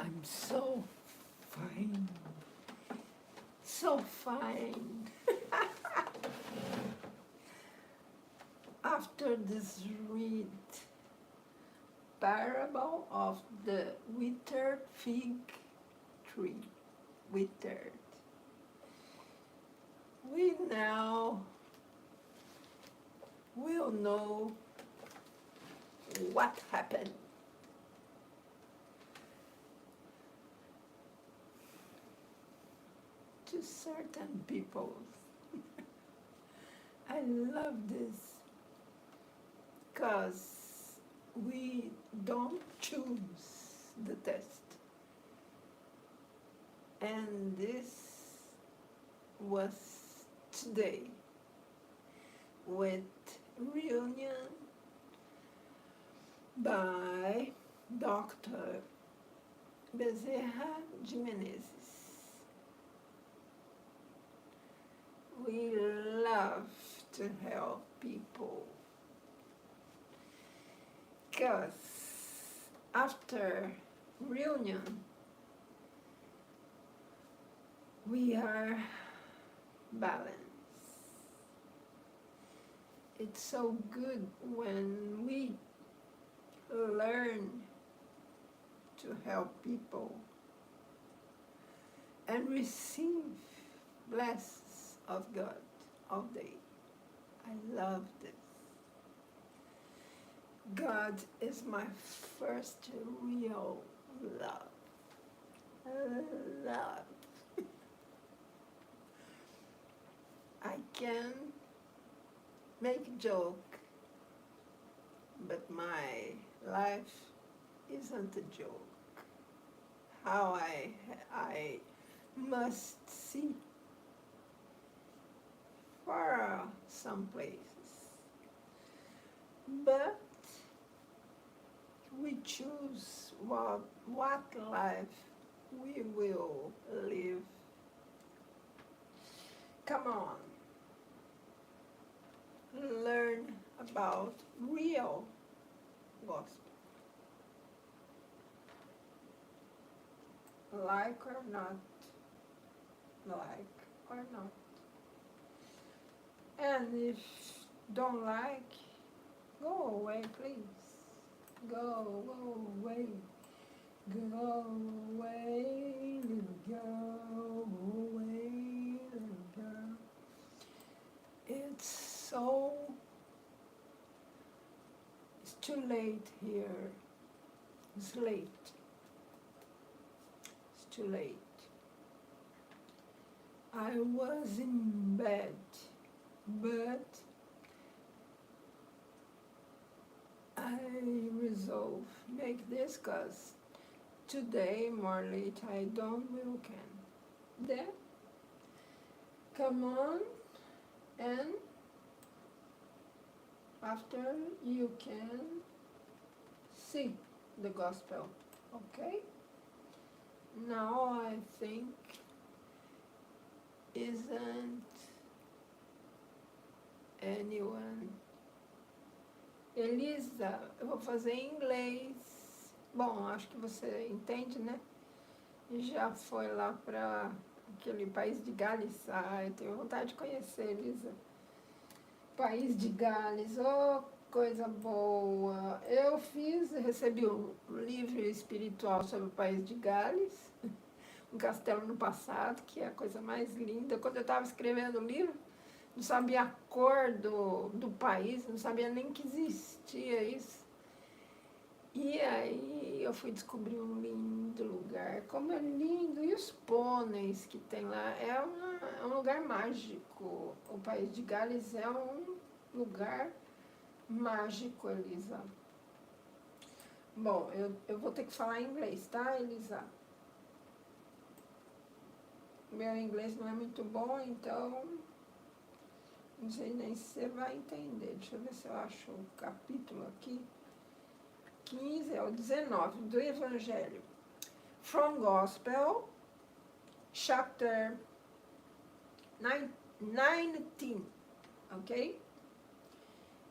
I'm so fine. So fine. After this read parable of the withered fig tree, withered, we now will know what happened. To certain people. I love this because we don't choose the test. And this was today with reunion by Dr. Bezerra de Menezes. We love to help people because after reunion we are balanced. It's so good when we learn to help people and receive blessings of God all day. I love this. God is my first real love. Love. I can make joke, but my life isn't a joke. How I must see for some places, but we choose what life we will live. Come on, learn about real gospel. Like or not, like or not. And if don't like, go away, please. Go away. Go away, little girl. Go away, little girl. It's too late here. It's late. It's too late. I was in bed, but I resolve make this cause today more late I don't will can. Then come on and after you can see the gospel. Okay? Now I think isn't anyone. Elisa, eu vou fazer em inglês. Bom, acho que você entende, né? Já foi lá para aquele país de Gales. Ah, eu tenho vontade de conhecer, Elisa. País de Gales, oh, coisa boa. Eu recebi um livro espiritual sobre o país de Gales, um castelo no passado, que é a coisa mais linda. Quando eu estava escrevendo o livro, não sabia a cor do país, não sabia nem que existia isso. E aí eu fui descobrir um lindo lugar, como é lindo, e os pôneis que tem lá, é um lugar mágico. O país de Gales é um lugar mágico, Elisa. Bom, eu vou ter que falar inglês, tá, Elisa? Meu inglês não é muito bom, então não sei nem se você vai entender. Deixa eu ver se eu acho o capítulo aqui. 15 ao 19 do Evangelho. From Gospel, chapter 19, okay?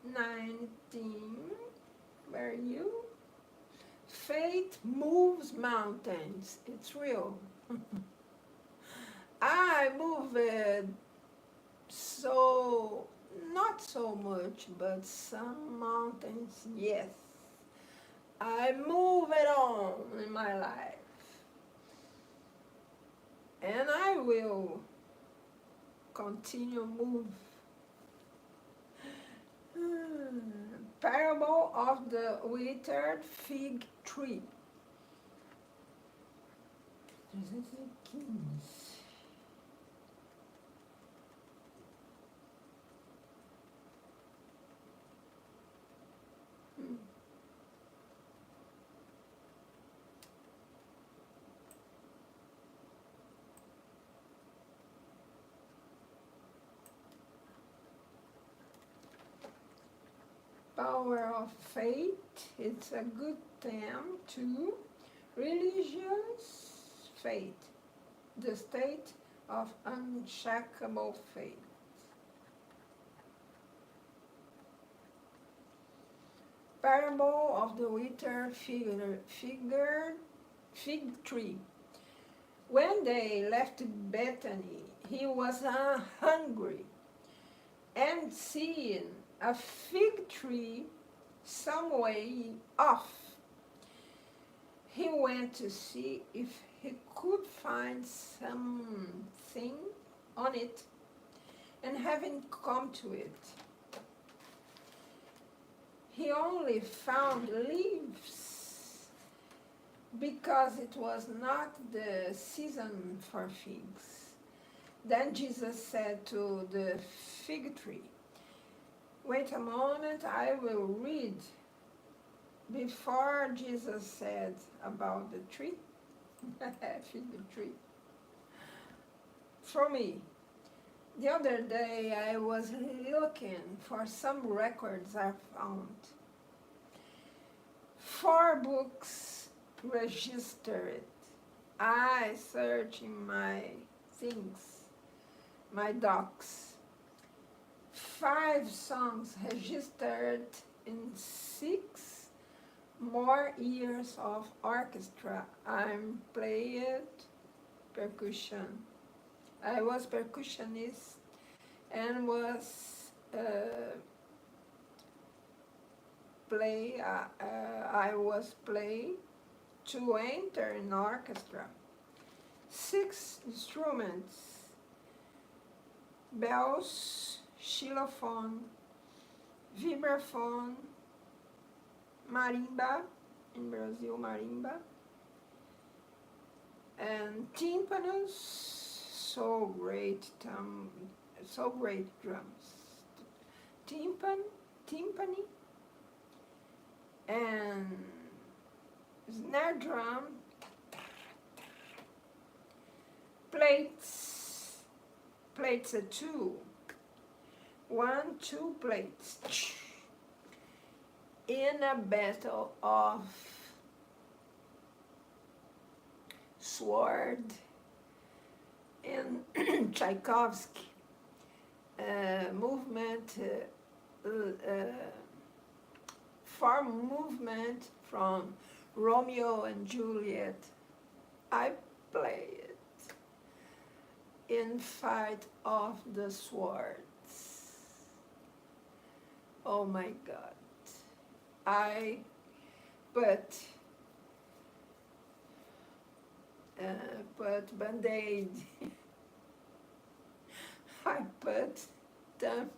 19, where are you? Faith moves mountains. It's real. I moved so, not so much, but some mountains, yes. I move it on in my life. And I will continue move. Parable of the withered fig tree. 315. Power of faith, it's a good term too. Religious faith, the state of unshakable faith. Parable of the withered fig tree. When they left Bethany, he was hungry, and seeing a fig tree some way off, he went to see if he could find something on it, and having come to it, he only found leaves, because it was not the season for figs. Then Jesus said to the fig tree, wait a moment, I will read. Before Jesus said about the tree, fig tree, for me, the other day I was looking for some records I found. 4 books registered. I search in my things, my docs. 5 songs registered in 6 more years of orchestra. I'm played percussion. I was percussionist and was I was play to enter an orchestra. 6 instruments: bells, xylophone, vibraphone, marimba, in Brazil marimba, and tympanos, so great drums. Timpani, and snare drum, plates 2, 2 plates, in a battle of sword in Tchaikovsky movement, 4 movement from Romeo and Juliet. I play it in Fight of the Swords. Oh my God. I put Band-Aid. I put them.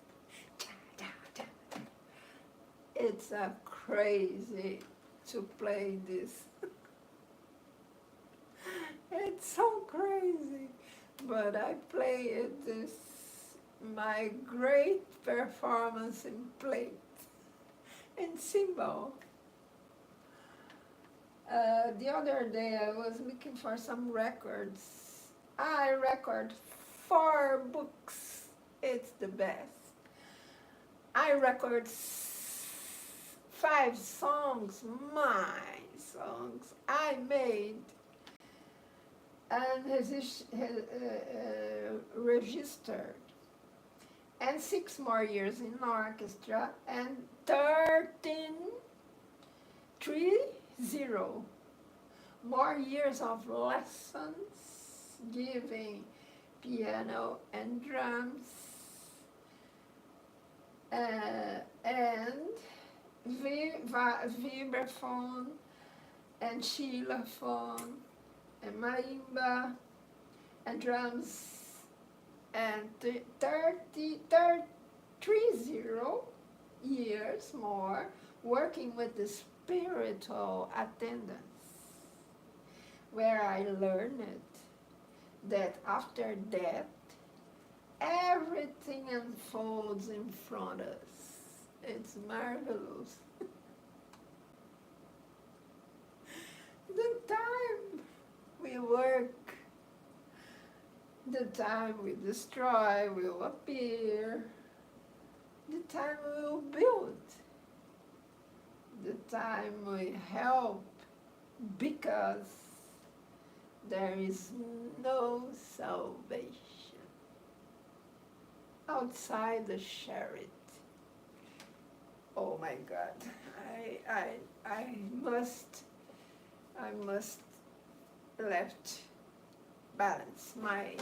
It's a crazy to play this. It's so crazy, but I play it this my great performance in plate and cymbal. The other day I was looking for some records. I record 4 books. It's the best. I record 5 songs, my songs I made and registered, and 6 more years in orchestra, and 13 0. More years of lessons, giving piano and drums, and vibraphone and xylophone and marimba and drums, and 30 years more working with the spiritual attendants, where I learned that after death, everything unfolds in front of us. It's marvelous. The time we work, the time we destroy will appear, the time we will build, the time we help, because there is no salvation outside the chariot. Oh my God, I must left balance my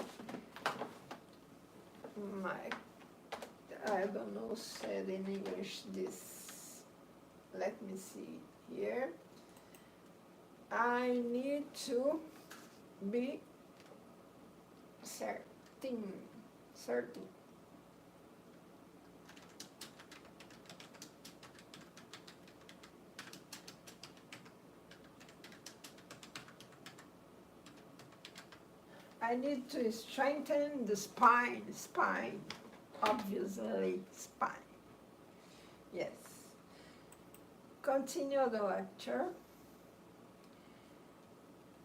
I don't know said in English this. Let me see here. I need to be certain. I need to strengthen the spine, obviously spine. Yes. Continue the lecture.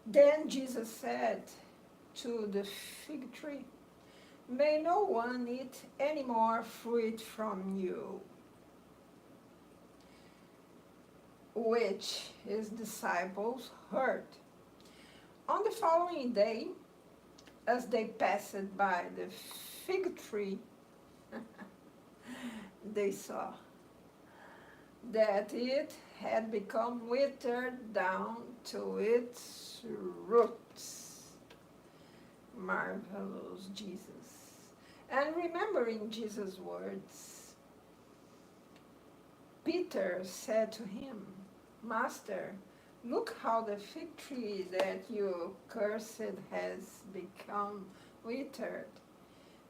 Then Jesus said to the fig tree, "May no one eat any more fruit from you," which his disciples heard. On the following day, as they passed by the fig tree, they saw that it had become withered down to its roots. Marvelous Jesus. And remembering Jesus' words, Peter said to him, "Master, look how the fig tree that you cursed has become withered."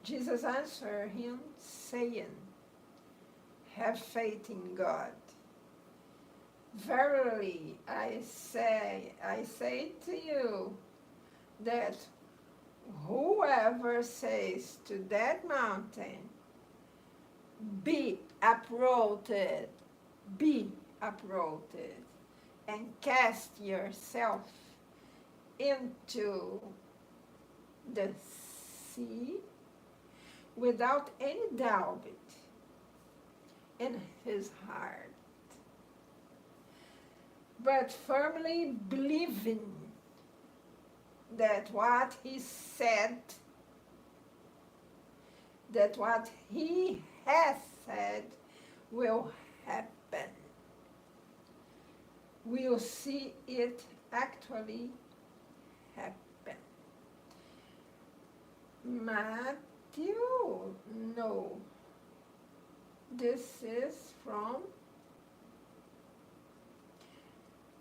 Jesus answered him, saying, "Have faith in God. Verily, I say to you that whoever says to that mountain, 'Be uprooted, and cast yourself into the sea,' without any doubt in his heart, but firmly believing that what he said, that what he has said will happen, we'll see it actually happen." Matthew? No. This is from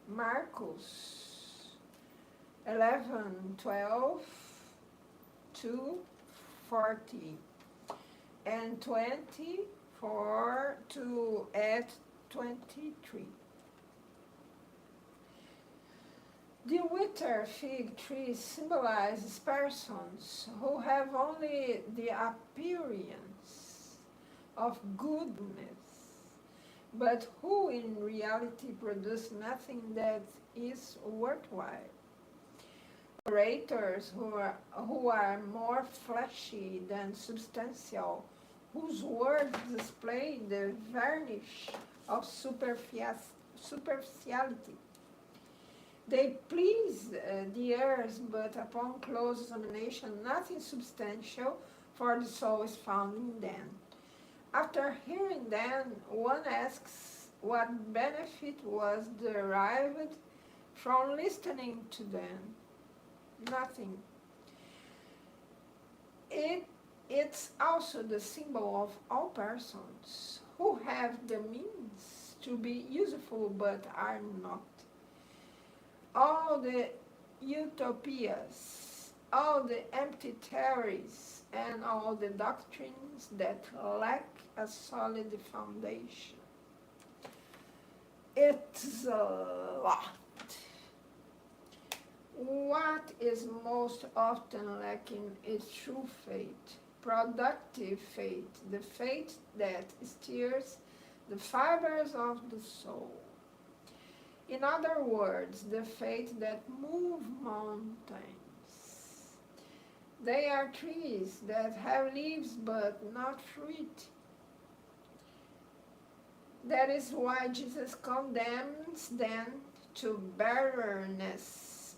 Marcos 11:12 to 40 and 24 to 23. The withered fig tree symbolizes persons who have only the appearance of goodness, but who in reality produce nothing that is worthwhile. Orators who are more fleshy than substantial, whose words display the varnish of superficiality. They please the ears, but upon close examination, nothing substantial for the soul is found in them. After hearing them, one asks what benefit was derived from listening to them. Nothing. It's also the symbol of all persons who have the means to be useful but are not. All the utopias, all the empty theories, and all the doctrines that lack a solid foundation. It's a lot. What is most often lacking is true faith, productive faith, the faith that stirs the fibers of the soul. In other words, the faith that moves mountains. They are trees that have leaves but not fruit. That is why Jesus condemns them to barrenness,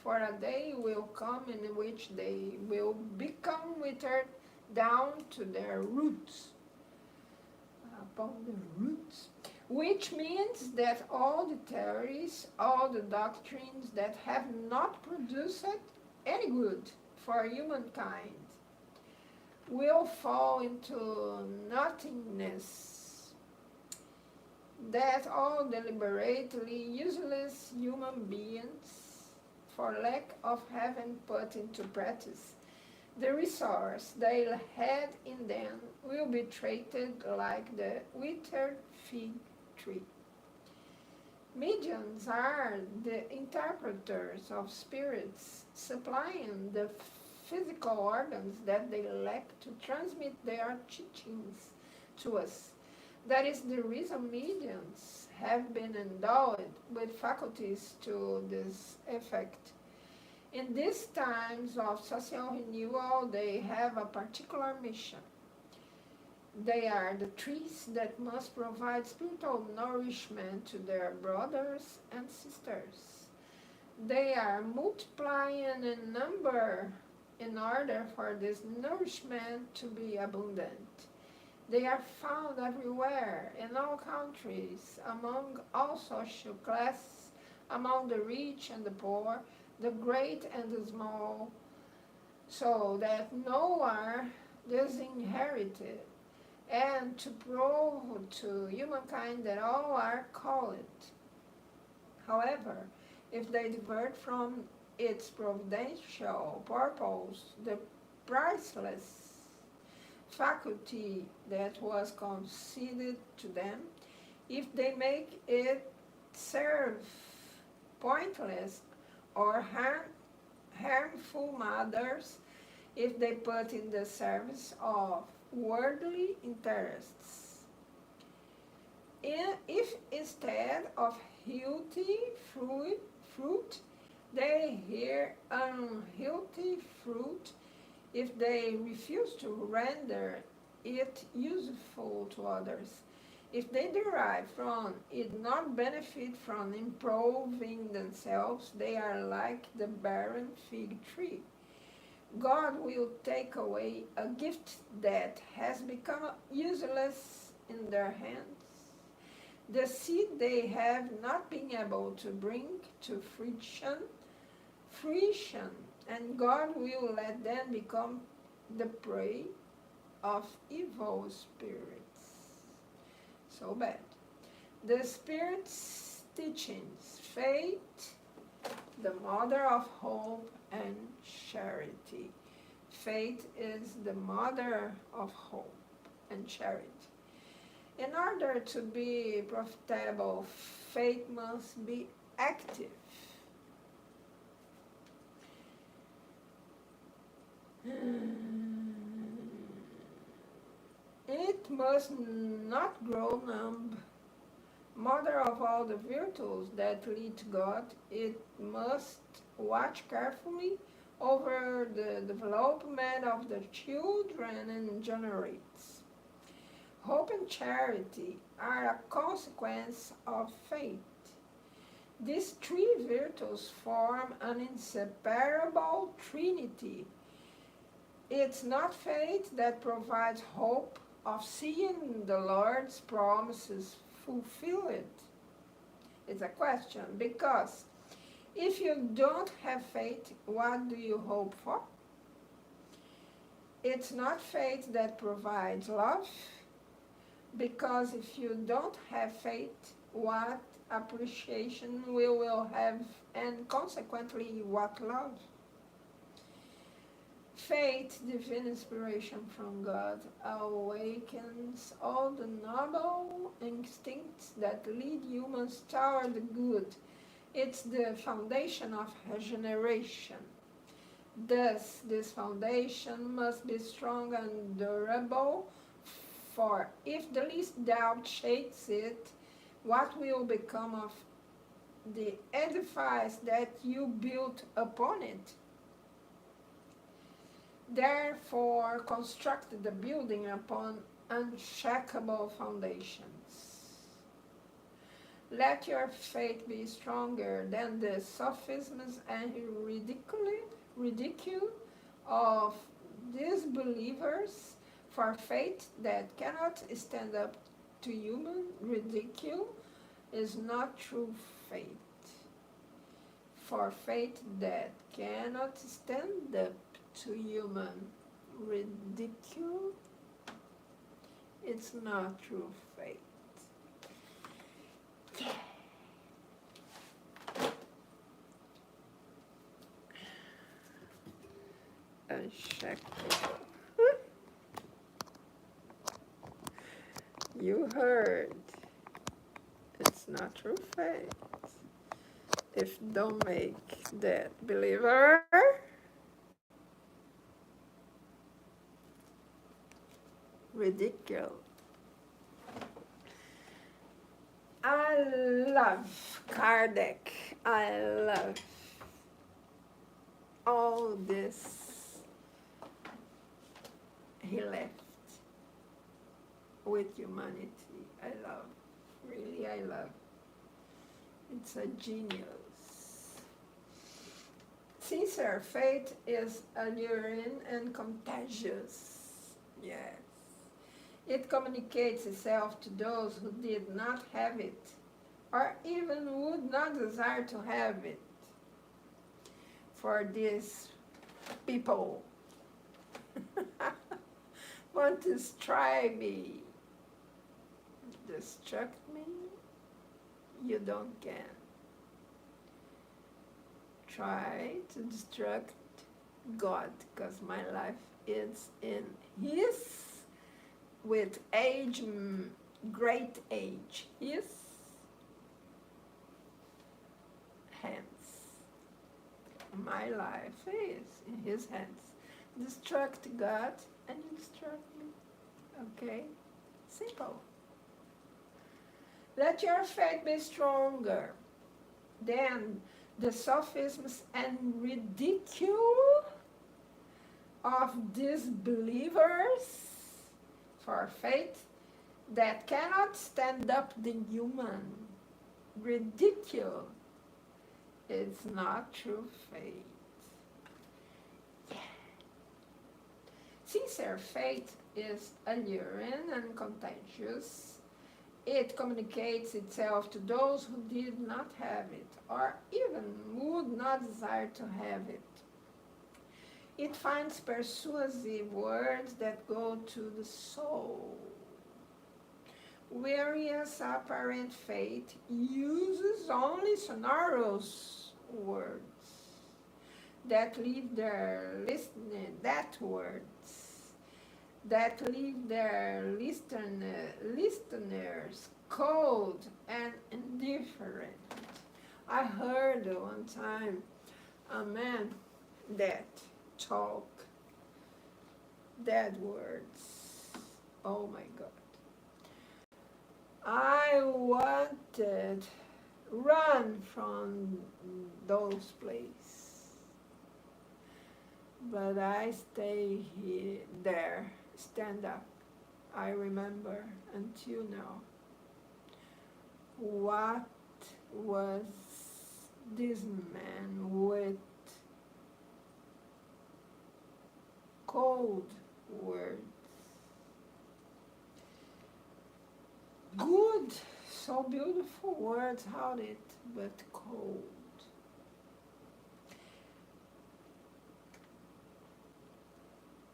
for a day will come in which they will become withered down to their roots, upon the roots, which means that all the theories, all the doctrines that have not produced any good for humankind will fall into nothingness, that all deliberately useless human beings, for lack of having put into practice the resource they had in them, will be treated like the withered fig tree. Mediums are the interpreters of spirits, supplying the physical organs that they lack to transmit their teachings to us. That is the reason mediums have been endowed with faculties to this effect. In these times of social renewal, they have a particular mission. They are the trees that must provide spiritual nourishment to their brothers and sisters. They are multiplying in number in order for this nourishment to be abundant. They are found everywhere, in all countries, among all social classes, among the rich and the poor, the great and the small, so that no one disinherited, and to prove to humankind that all are called. However, if they divert from its providential purpose, the priceless faculty that was conceded to them, if they make it serve pointless or harmful matters, if they put in the service of worldly interests. If instead of healthy fruit, they hear unhealthy fruit, if they refuse to render it useful to others, if they derive from it not benefit from improving themselves, they are like the barren fig tree. God will take away a gift that has become useless in their hands, the seed they have not been able to bring to fruition, and God will let them become the prey of evil spirits. So bad. The Spirit's teachings, faith, the mother of hope and charity. Faith is the mother of hope and charity. In order to be profitable, faith must be active. It must not grow numb. Mother of all the virtues that lead to God, it must watch carefully over the development of the children and generates. Hope and charity are a consequence of faith. These three virtues form an inseparable trinity. It's not faith that provides hope of seeing the Lord's promises fulfilled. It's a question, because if you don't have faith, what do you hope for? It's not faith that provides love, because if you don't have faith, what appreciation we will have, and consequently, what love? Faith, divine inspiration from God, awakens all the noble instincts that lead humans toward the good. It's the foundation of regeneration. Thus, this foundation must be strong and durable, for if the least doubt shakes it, what will become of the edifice that you built upon it? Therefore, construct the building upon unshakable foundations. Let your faith be stronger than the sophisms and ridicule of disbelievers, for faith that cannot stand up to human ridicule is not true faith. For faith that cannot stand up to human ridicule, it's not true faith. Unshakable. You heard. It's not true faith. If don't make that believer, ridicule. I love Kardec. I love all this he left with humanity. I love, really I love. It's a genius. Sincere faith is alluring and contagious. Yes. It communicates itself to those who did not have it, or even would not desire to have it. For these people want to strive me, destruct me, you don't can. Try to destruct God, because my life is in His, with age, great age, His hands. My life is in His hands. Destruct God and you destruct me. Okay? Simple. Let your faith be stronger than the sophisms and ridicule of disbelievers, for faith that cannot stand up the human ridicule is not true faith. Yeah. Sincere faith is alluring and contagious. It communicates itself to those who did not have it, or even would not desire to have it. It finds persuasive words that go to the soul. Whereas apparent faith uses only sonorous words that leave their listeners cold and indifferent. I heard one time a man that talk dead words. Oh my God. I wanted run from those places, but I stay there, stand up. I remember until now. What was this man with cold words? Good, so beautiful words, hot it, but cold.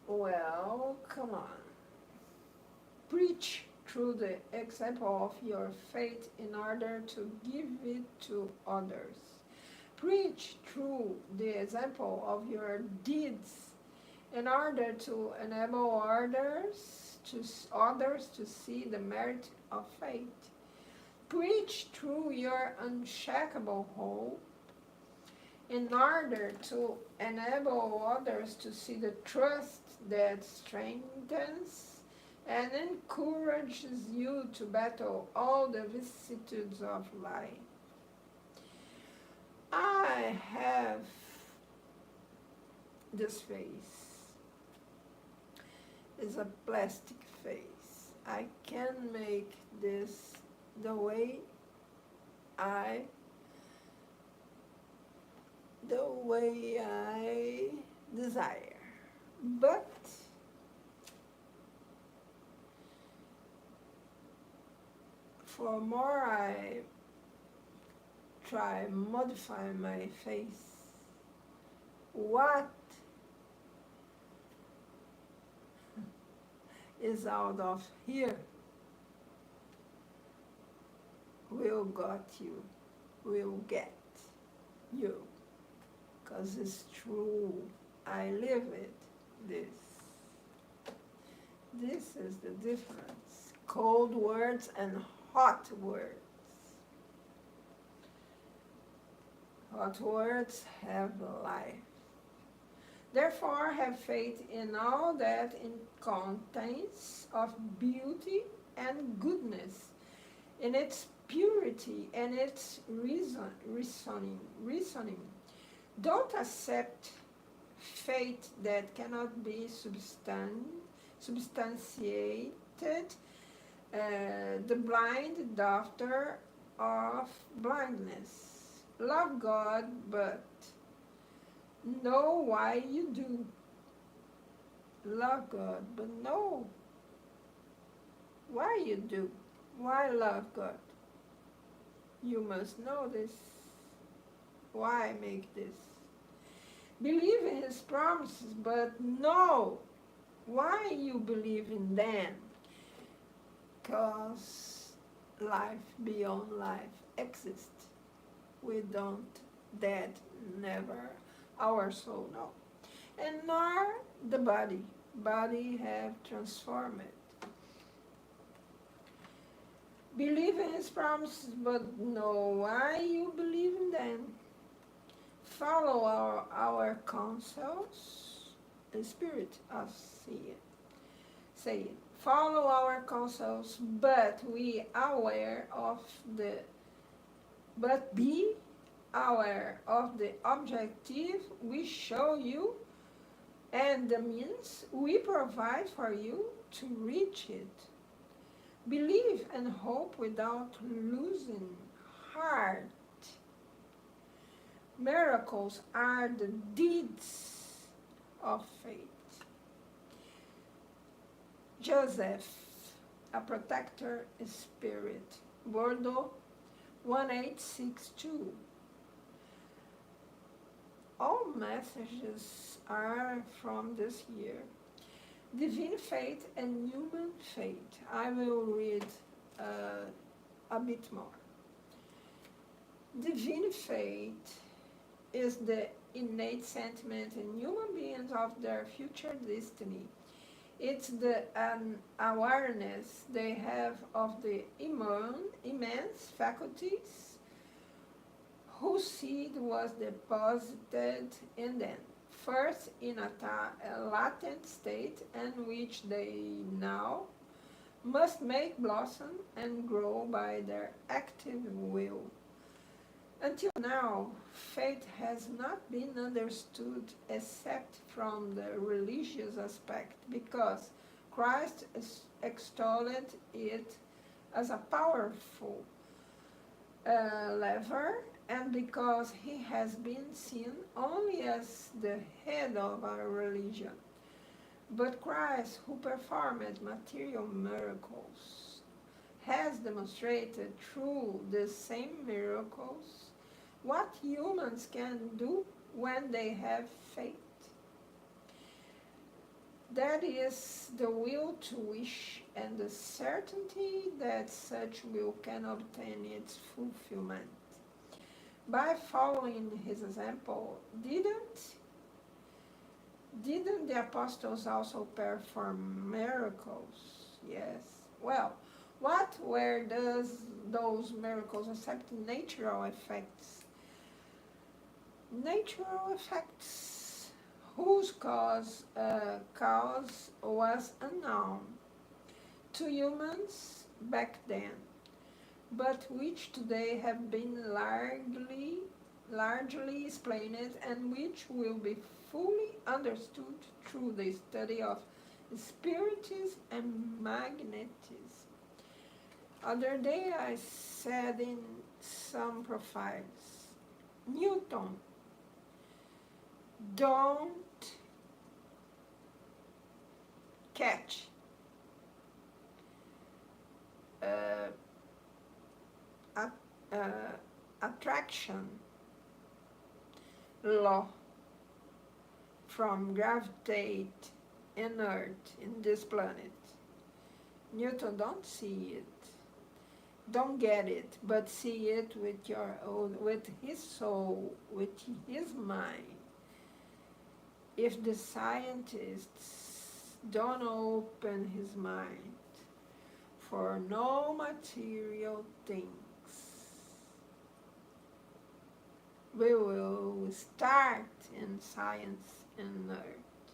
Well, come on. Preach through the example of your faith in order to give it to others. Preach through the example of your deeds in order to enable others to see the merit of faith. Preach through your unshakable hope in order to enable others to see the trust that strengthens and encourages you to battle all the vicissitudes of life. I have this face. It's a plastic face. I can make this the way I desire. But for more I try modify my face, what is out of here will get you, because it's true. I live it. This is the difference. Cold words and hot words. Hot words have life. Therefore, have faith in all that it contains of beauty and goodness, in its purity and its reasoning. Don't accept faith that cannot be substantiated, the blind doctor of blindness. Love God, but know why you do. Love God, but know why you do. Why love God? You must know this. Why make this? Believe in His promises, but know why you believe in them. Because life beyond life exists. We don't, that never, our soul know. And nor the body. Body have transformed. Believe in His promises, but know why you believe in them. Follow our counsels. The Spirit of say it. Follow our counsels, but be aware of the objective we show you and the means we provide for you to reach it. Believe and hope without losing heart. Miracles are the deeds of faith. Joseph, a protector spirit. Bordeaux 1862. All messages are from this year. Divine faith and human faith. I will read a bit more. Divine faith is the innate sentiment in human beings of their future destiny. It's the awareness they have of the immense faculties whose seed was deposited in them, first in a latent state, and which they now must make blossom and grow by their active will. Until now, faith has not been understood except from the religious aspect, because Christ extolled it as a powerful lever, and because He has been seen only as the head of our religion. But Christ, who performed material miracles, has demonstrated through the same miracles what humans can do when they have faith. That is the will to wish and the certainty that such will can obtain its fulfillment. By following his example, didn't the apostles also perform miracles? Yes. Well, what were those miracles except natural effects? Natural effects whose cause was unknown to humans back then, but which today have been largely explained and which will be fully understood through the study of spiritism and magnetism. Other day I said in some profiles, Newton don't catch attraction law from gravitate in Earth, in this planet. Newton don't see it, don't get it, but see it with his soul, with his mind. If the scientists don't open his mind for no material things, we will start in science and Earth.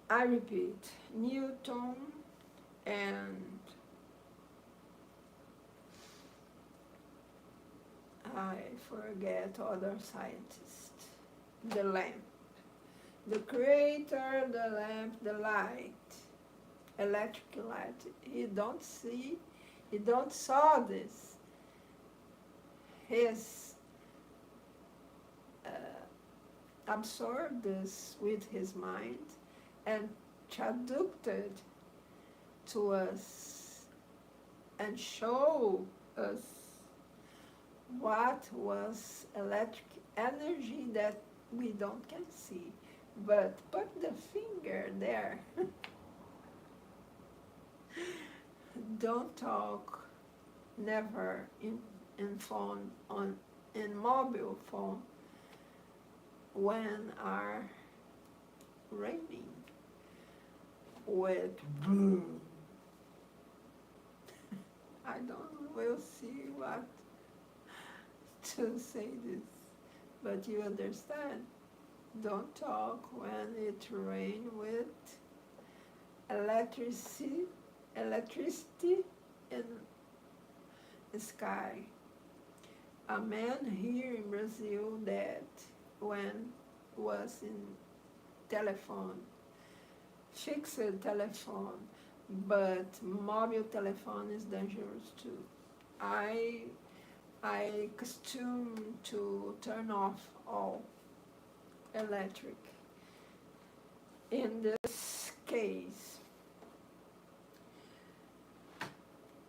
I repeat, Newton and I forget other scientists, the lamp, the creator, the lamp, the light, electric light. He don't saw this. His absorbed this with his mind and traducted to us and show us what was electric energy that we don't can see. But put the finger there. Don't talk never in phone in mobile phone when are raining with boom. I don't will see what to say this, but you understand. Don't talk when it rain with electricity in the sky. A man here in Brazil that when was in telephone, fixed telephone, but mobile telephone is dangerous too. I custom to turn off all electric. In this case,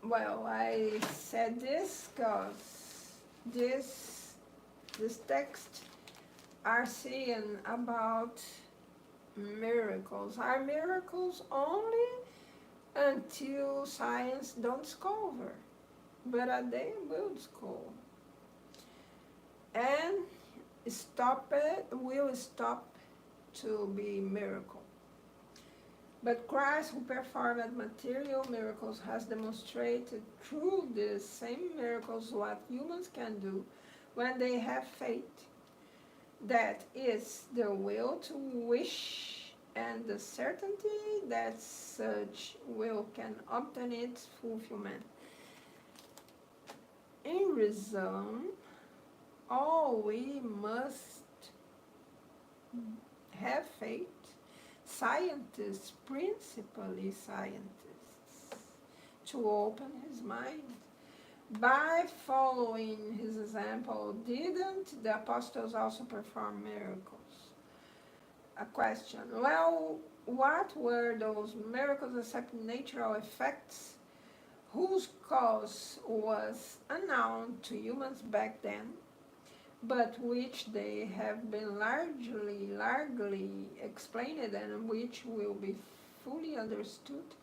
well, I said this because this text are saying about miracles. Are miracles only until science don't discover, but they will discover. And will stop to be miracle. But Christ, who performed material miracles, has demonstrated through the same miracles what humans can do when they have faith. That is the will to wish and the certainty that such will can obtain its fulfillment. In reason, all we must have faith. Scientists, principally scientists, to open his mind. By following his example, didn't the apostles also perform miracles? A question. Well, what were those miracles except natural effects whose cause was unknown to humans back then, but which they have been largely explained and which will be fully understood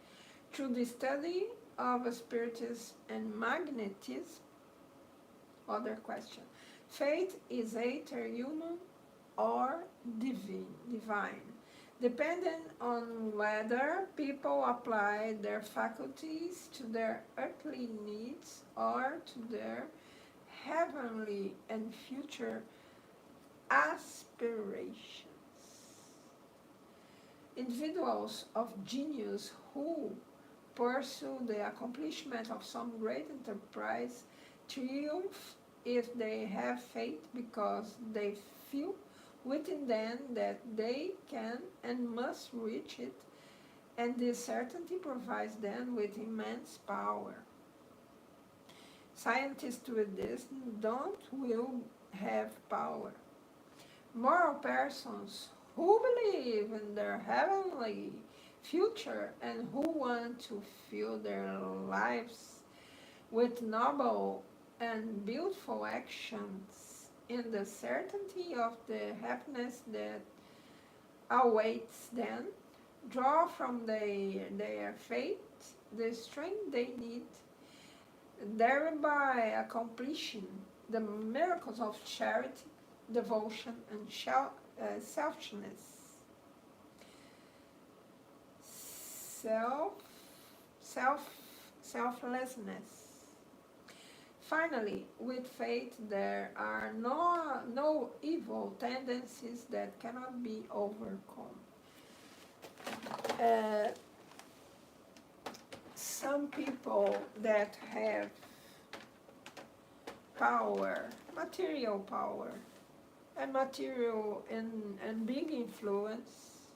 through the study of spiritism and magnetism? Other question. Faith is either human or divine, depending on whether people apply their faculties to their earthly needs or to their heavenly and future aspirations. Individuals of genius who pursue the accomplishment of some great enterprise triumph if they have faith because they feel within them that they can and must reach it, and this certainty provides them with immense power. Scientists with this will have power. Moral persons who believe in their heavenly future and who want to fill their lives with noble and beautiful actions in the certainty of the happiness that awaits them, draw from their faith the strength they need, thereby accomplishing the miracles of charity, devotion, and selflessness. Finally, with faith, there are no evil tendencies that cannot be overcome. Some people that have power, material power, and material and big influence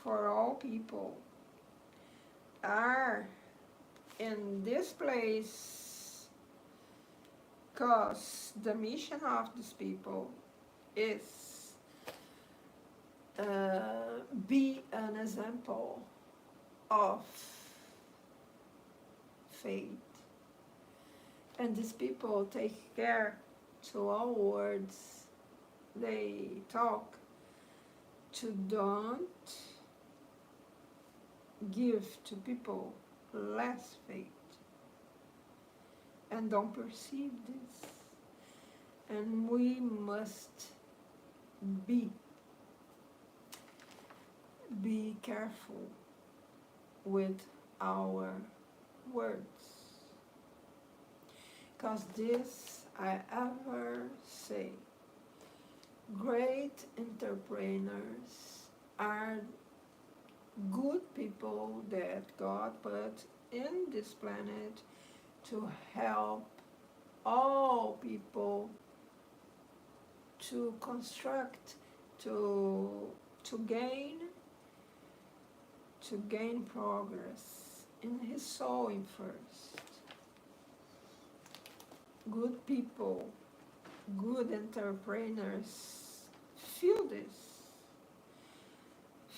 for all people are in this place because the mission of these people is be an example of faith. And these people take care to all words they talk to don't give to people less faith and don't perceive this. And we must be careful with our words, because this I ever say, great entrepreneurs are good people that God put in this planet to help all people to construct, to gain progress in his sowing first. Good people, good entrepreneurs feel this,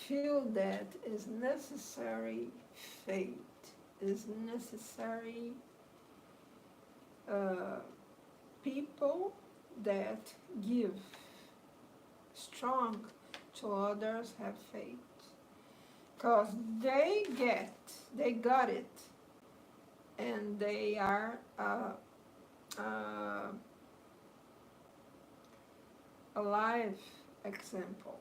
feel that is necessary faith, is necessary people that give strong to others have faith, because they got it, and they are a live example.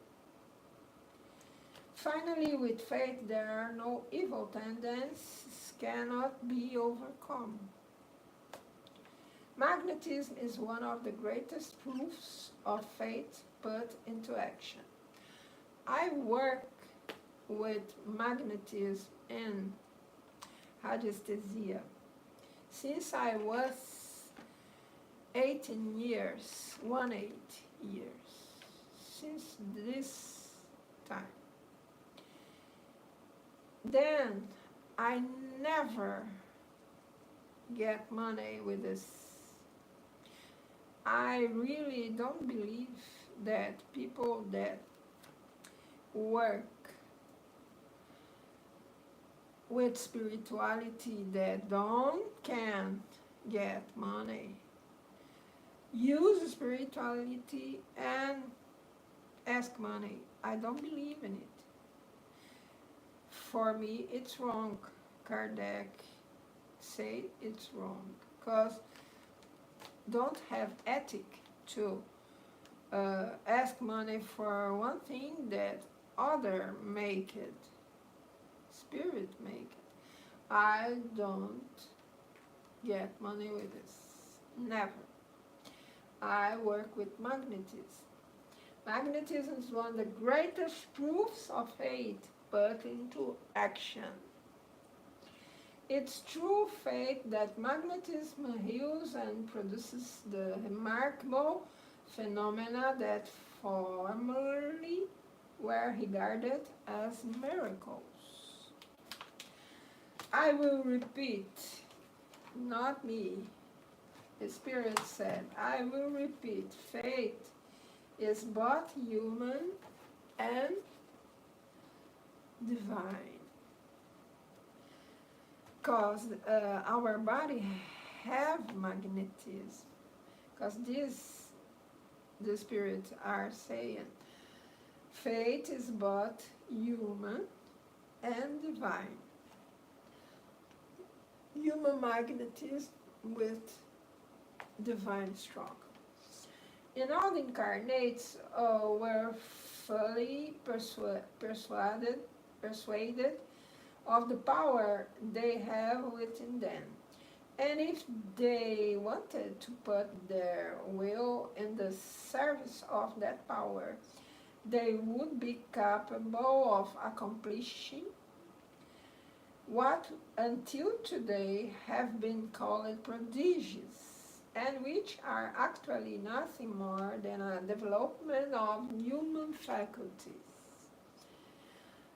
Finally, with faith, there are no evil tendencies cannot be overcome. Magnetism is one of the greatest proofs of faith put into action. I work with magnetism and radiesthesia since I was 18 years, 18 years, since this time. Then I never get money with this. I really don't believe that people that work with spirituality that can't get money. Use spirituality and ask money. I don't believe in it. For me, it's wrong. Kardec say it's wrong because don't have ethic to ask money for one thing that other make it, spirit make it. I don't get money with this, never. I work with magnetism. Magnetism is one of the greatest proofs of faith put into action. It's true faith that magnetism heals and produces the remarkable phenomena that formerly were regarded as miracles. I will repeat, not me. The Spirit said, I will repeat, faith is both human and divine. Because our body have magnetism. Because the spirits are saying, faith is both human and divine. Human magnetism with divine strong. In all the incarnates were fully persuaded of the power they have within them. And if they wanted to put their will in the service of that power, they would be capable of accomplishing what until today have been called prodigies, and which are actually nothing more than a development of human faculties.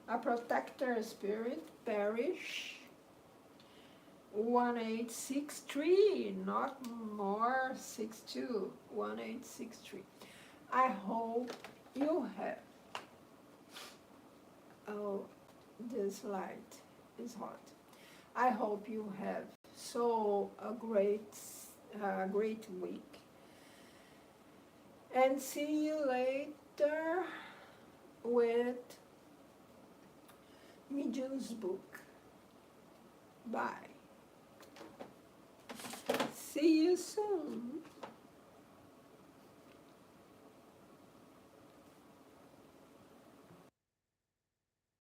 A protector spirit, parish 1863, not more 62, 1863. I hope you have. Oh, this light is hot. I hope you have a great week. And see you later with Medium's book. Bye. See you soon.